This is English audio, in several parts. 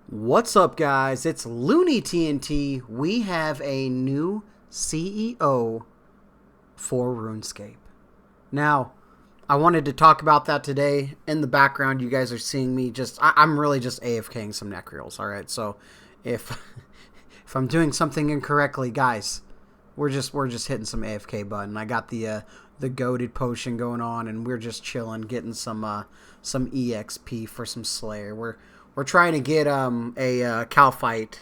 What's up, guys? It's Looney TNT. We have a new CEO for Runescape. Now, I wanted to talk about that today. In the background, you guys are seeing me I'm really just AFKing some neck reels, alright? So, if if I'm doing something incorrectly, guys, we're just hitting some AFK button. I got the goaded potion going on, and we're just chilling, getting some EXP for some Slayer. We're trying to get a Cal fight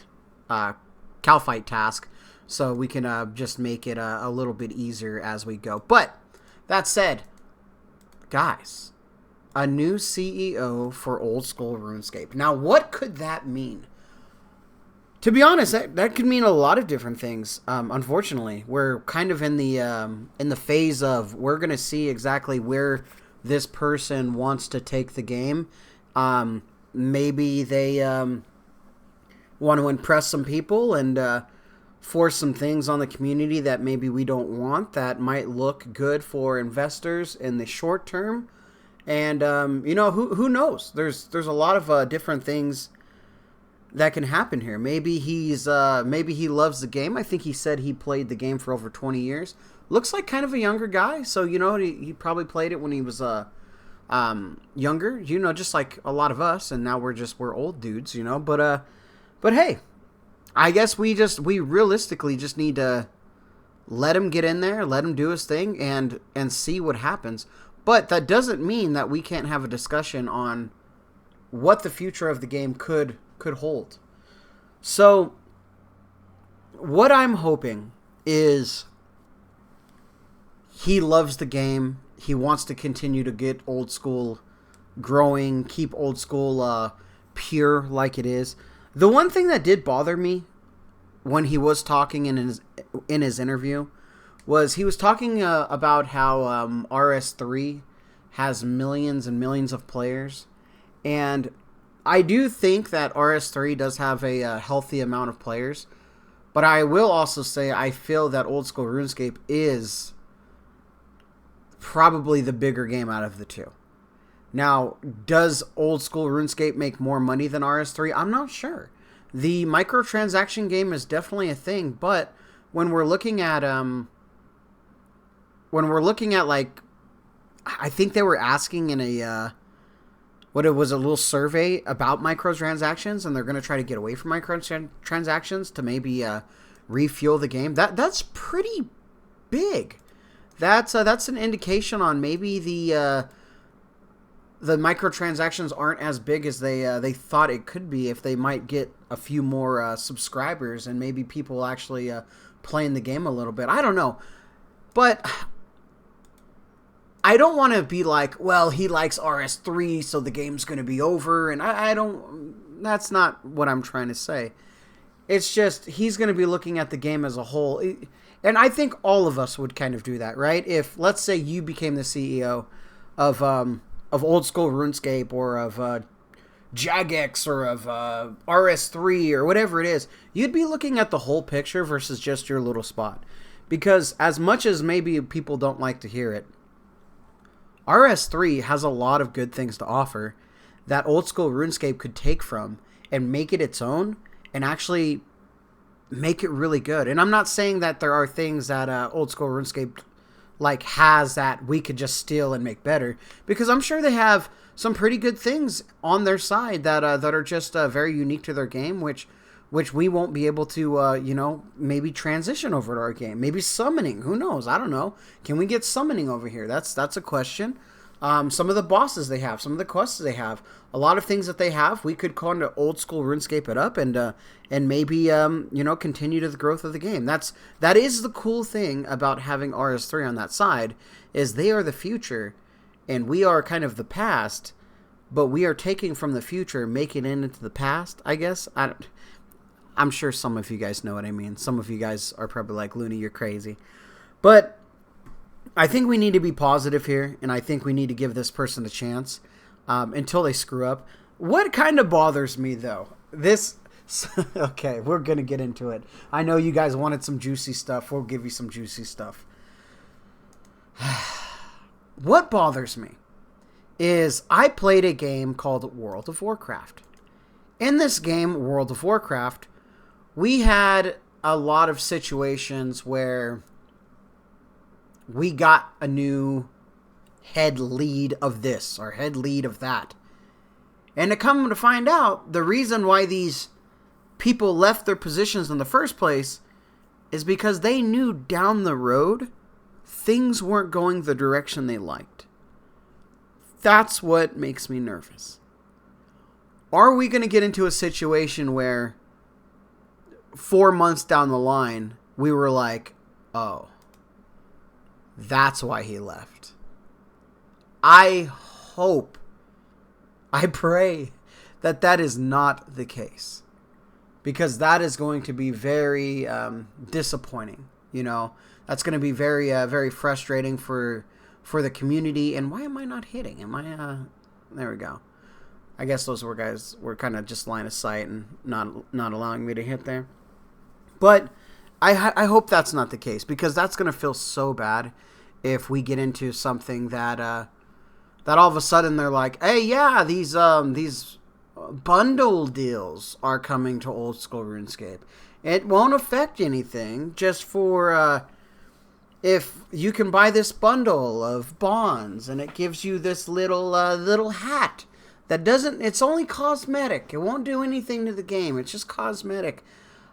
task, so we can just make it a little bit easier as we go. But that said, guys, a new CEO for old school RuneScape. Now, what could that mean? To be honest, that could mean a lot of different things. Unfortunately, we're kind of in the phase of we're gonna see exactly where this person wants to take the game. Maybe they want to impress some people and force some things on the community that maybe we don't want, that might look good for investors in the short term. And who knows? There's a lot of different things that can happen here. Maybe maybe he loves the game. I think he said he played the game for over 20 years. Looks like kind of a younger guy, so he probably played it when he was younger, just like a lot of us, and now we're old dudes, but hey, I guess we realistically just need to let him get in there, let him do his thing, and see what happens. But that doesn't mean that we can't have a discussion on what the future of the game could hold. So what I'm hoping is he loves the game. He wants to continue to get old school growing, keep old school pure like it is. The one thing that did bother me when he was talking in his interview was he was talking about how RS3 has millions and millions of players. And I do think that RS3 does have a healthy amount of players. But I will also say I feel that old school RuneScape is probably the bigger game out of the two. Now, does old school RuneScape make more money than RS3? I'm not sure. The microtransaction game is definitely a thing, but when we're looking at like, I think they were asking in a what it was, a little survey about microtransactions, and they're going to try to get away from microtransactions to maybe refuel the game. That's pretty big. That's an indication on maybe the microtransactions aren't as big as they thought it could be, if they might get a few more subscribers and maybe people actually playing the game a little bit. I don't know, but I don't want to be like, well, he likes RS3, so the game's going to be over, and I don't. That's not what I'm trying to say. It's just he's going to be looking at the game as a whole. And I think all of us would kind of do that, right? If, let's say, you became the CEO of old school RuneScape, or of Jagex, or of RS3, or whatever it is, you'd be looking at the whole picture versus just your little spot. Because as much as maybe people don't like to hear it, RS3 has a lot of good things to offer that old school RuneScape could take from and make it its own, and actually make it really good. And I'm not saying that there are things that old school RuneScape has that we could just steal and make better, because I'm sure they have some pretty good things on their side that are just very unique to their game, which we won't be able to maybe transition over to our game. Maybe summoning, who knows? I don't know. Can we get summoning over here? That's a question. Some of the bosses they have, some of the quests they have, a lot of things that they have, we could kind of old school RuneScape it up and maybe continue to the growth of the game. That is the cool thing about having RS3 on that side, is they are the future and we are kind of the past, but we are taking from the future, making it into the past, I guess. I'm sure some of you guys know what I mean. Some of you guys are probably like, Looney, you're crazy. But I think we need to be positive here, and I think we need to give this person a chance until they screw up. What kind of bothers me, though, okay, we're going to get into it. I know you guys wanted some juicy stuff. We'll give you some juicy stuff. What bothers me is I played a game called World of Warcraft. In this game, World of Warcraft, we had a lot of situations where we got a new head lead of this or head lead of that. And to come to find out, the reason why these people left their positions in the first place is because they knew down the road things weren't going the direction they liked. That's what makes me nervous. Are we going to get into a situation where 4 months down the line, we were like, oh, that's why he left? I hope, I pray that that is not the case. Because that is going to be very disappointing. You know, that's going to be very, very frustrating for the community. And why am I not hitting? Am I? There we go. I guess those guys were kind of just line of sight and not allowing me to hit there. But I hope that's not the case, because that's going to feel so bad if we get into something that that all of a sudden they're like, hey, yeah, these bundle deals are coming to old school RuneScape. It won't affect anything, just for if you can buy this bundle of bonds and it gives you this little hat that doesn't, it's only cosmetic. It won't do anything to the game. It's just cosmetic.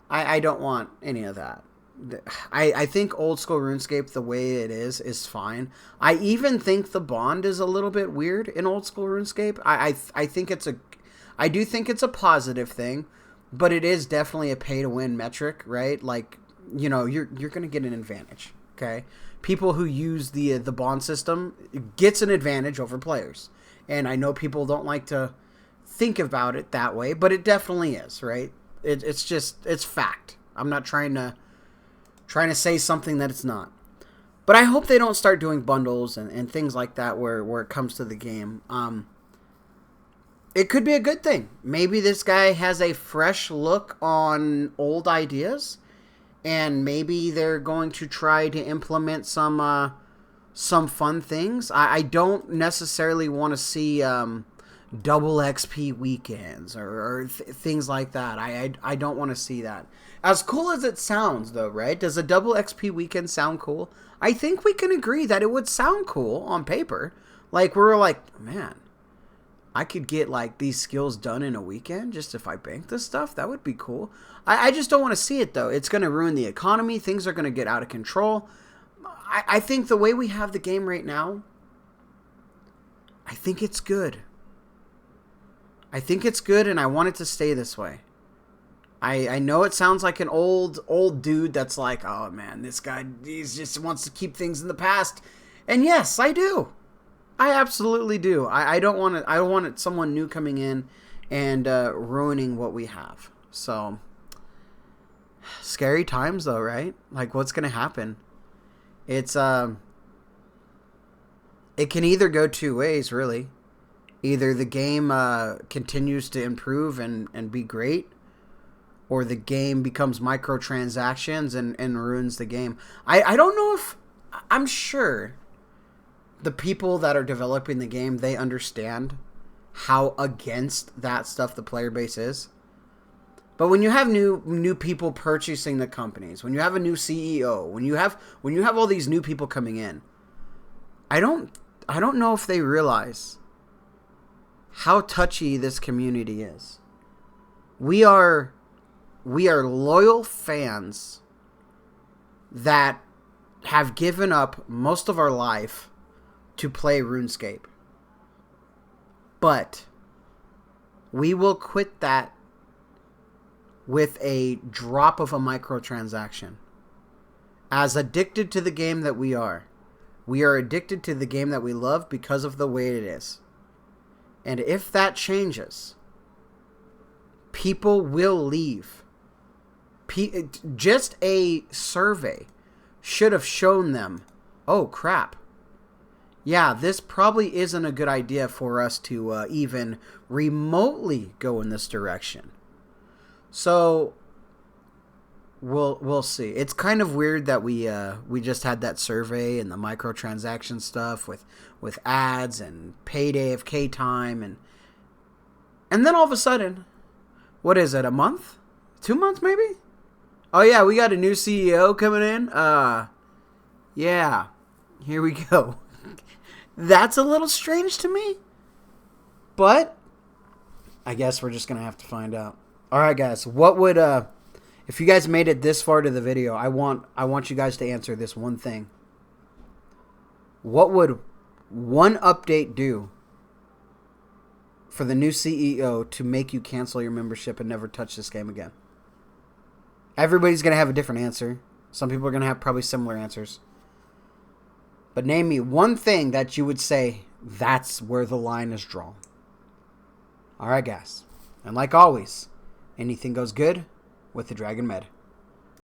I don't want any of that. I think old school RuneScape, the way it is fine. I even think the bond is a little bit weird in old school RuneScape. I think I do think it's a positive thing, but it is definitely a pay-to-win metric, right? Like, you know, you're going to get an advantage, okay? People who use the bond system gets an advantage over players. And I know people don't like to think about it that way, but it definitely is, right? It's fact. I'm not trying to say something that it's not. But I hope they don't start doing bundles and things like that where it comes to the game. It could be a good thing. Maybe this guy has a fresh look on old ideas, and maybe they're going to try to implement some fun things. I don't necessarily want to see double XP weekends or things like that. I don't want to see that. As cool as it sounds, though, right? Does a double XP weekend sound cool? I think we can agree that it would sound cool on paper. Like, we're like, man, I could get, like, these skills done in a weekend just if I bank this stuff. That would be cool. I just don't want to see it, though. It's going to ruin the economy. Things are going to get out of control. I think the way we have the game right now, I think it's good. I think it's good, and I want it to stay this way. I know it sounds like an old dude that's like, oh, man, this guy, he just wants to keep things in the past. And yes, I do. I absolutely do. I don't want it. I don't want someone new coming in and ruining what we have. So, scary times, though, right? Like, what's going to happen? It's it can either go two ways, really. Either the game continues to improve and be great, or the game becomes microtransactions and ruins the game. I don't know if... I'm sure the people that are developing the game, they understand how against that stuff the player base is. But when you have new people purchasing the companies, when you have a new CEO, when you have all these new people coming in, I don't know if they realize how touchy this community is. We are loyal fans that have given up most of our life to play RuneScape. But we will quit that with a drop of a microtransaction. As addicted to the game that we are addicted to the game that we love because of the way it is. And if that changes, people will leave. Just a survey should have shown them, oh crap, yeah, this probably isn't a good idea for us to even remotely go in this direction. So we'll see. It's kind of weird that we just had that survey and the microtransaction stuff with ads and paid AFK time and then all of a sudden What is it, a month? 2 months, maybe? Oh, yeah, we got a new CEO coming in. Yeah, here we go. That's a little strange to me. But I guess we're just going to have to find out. All right, guys, what would... if you guys made it this far to the video, I want you guys to answer this one thing. What would one update do for the new CEO to make you cancel your membership and never touch this game again? Everybody's going to have a different answer. Some people are going to have probably similar answers. But name me one thing that you would say that's where the line is drawn. All right, guys. And like always, anything goes good with the Dragon Med.